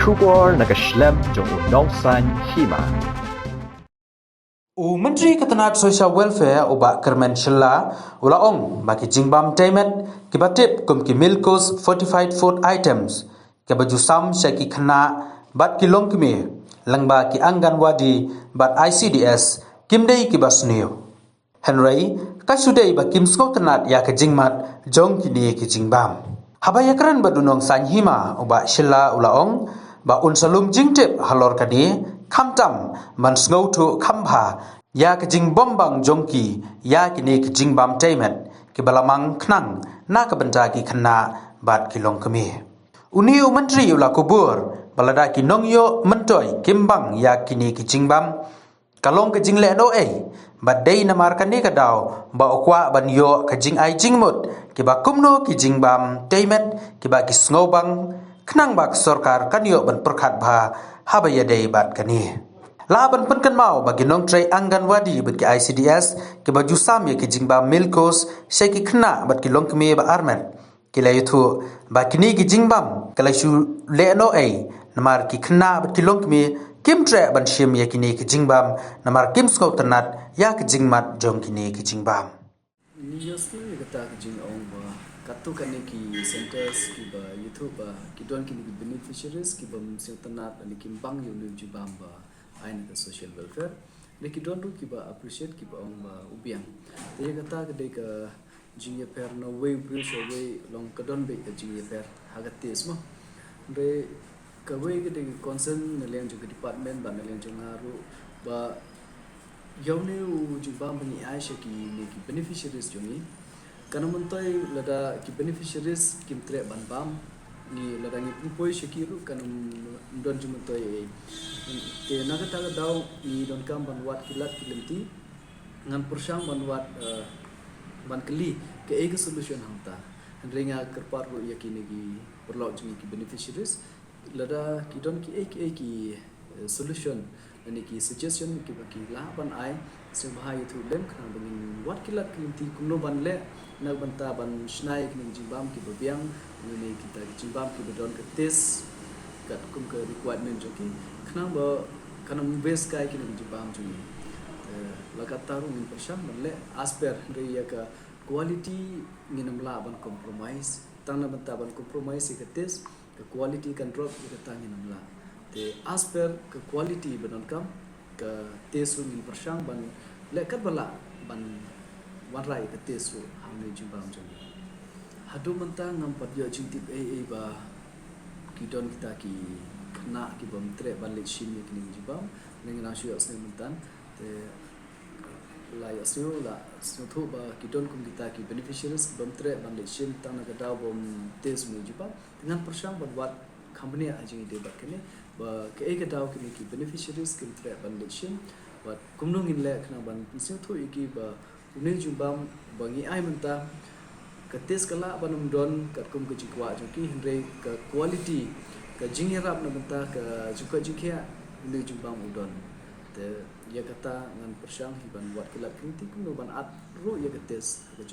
Shubor nakaslem jong udongsan Hima. MYNTRI Katanat Social Welfare uba Kermen Shilla ulaong bagi JINGBAM TEIMET kibatip ki MIlKOSE fortified food items baju sam syaki khana bat ki longkmi langba ki Anganwadi bat ICDS kimdei ki basniyo Henry kasudei ba kim tanat ya ke jingmat jong kini ki JINGBAM habayakran badunong san Hima uba Shilla ulaong ba unsalum jingtip halor kadi kamtam man tu kambha ya ke JINGBAM jongki ya kini ke JINGBAM TEIMET ke balamang knang na ke bentagi kena bat kilong kemi uniu menteri ula kubur balada ki nongyo mentoi kimbang ya kini ke JINGBAM kalong ke jingle do bat dei namar kani kadau ba okwa ban yo ke jing ai jingmut ke ba kumno ki JINGBAM TEIMET ke ba ki snobang knang bak sarkar kanyo ban perkhat bha habaya dei bat kani laban penkan mau bagi nongtrai Anganwadi bat ki ICDS ke baju sam ya ki JINGBAM MIlKOSE syaki khna bat ki longkme ba armet ki layuthu ba kini ki JINGBAM kalashu leno namar ki khna bat ki longkme kim tre ban shim ya kini ki JINGBAM namar kim skau tanat ya ki jingmat jong kini ki JINGBAM ni yosli kata ki jingong ba katu kani ki centers ki ba youtube ba ki don kini ki beneficiaries ki bam sing tanat ani kim bang yu lu JINGBAM ba aina ka social welfare leki don ru ki ba appreciate ki ba ong ba ubiang te kata ke de ka jingye per no way bridge way long ka don be ka jingye per hagate ismo de ka way ke de concern na leng ju department ba na leng ju ngaru ba yone u JINGBAM ni aisha ki ni ki beneficiaries jungi kana montai lada ki beneficiaries kim tre ban bam ni lada ni poi shakiru kana don ju montai te nagata daw ni don kam ban wat kilat kilimti ngan pursang ban wat ban keli ke ega solution hamta ringa kerpar ro yakini gi perlo jungi ki beneficiaries lada ki don ki solution ani ki suggestion ki baki la ban ai se bahai thu lem khang bangin wat kilat kilimti kumno ban le nag banta ban snai ki JINGBAM ki babiang ni kita JINGBAM ki badon ke tes kat kum ke requirement joki khang ba kanam base kai ki JINGBAM juni lagatar min persam le asper re ya ka quality nginam la ban compromise tangna banta ban compromise ke tes ke quality kan drop ke tangin la te asper ke quality badon kam ke tes min persam ban le kat bala ban warai ke tes ru hamne JINGBAM juni hadu banta ngam pat yo jingtip ba kidon kita ki kena ki bom tre ban le shin ki JINGBAM ningna shu asne mentan te la yasyo la snotho ba kidon kum kita ki beneficiaries bom tre ban le shin tang na gadaw bom tes mu JINGBAM dengan persang ban wat company ajing de ba kene ba ke e gadaw ki beneficiaries kim tre ban le shin wat kumno ngin le khna ban snotho iki ba ne JINGBAM bangi ai menta ka tes kala banum don kat kum ke jikwa joki hendre ka quality ka jingerap na menta ka juga jikya ne JINGBAM udon te ya kata ngan persang hiban buat kelap kritik no ban at ru ya ka tes ka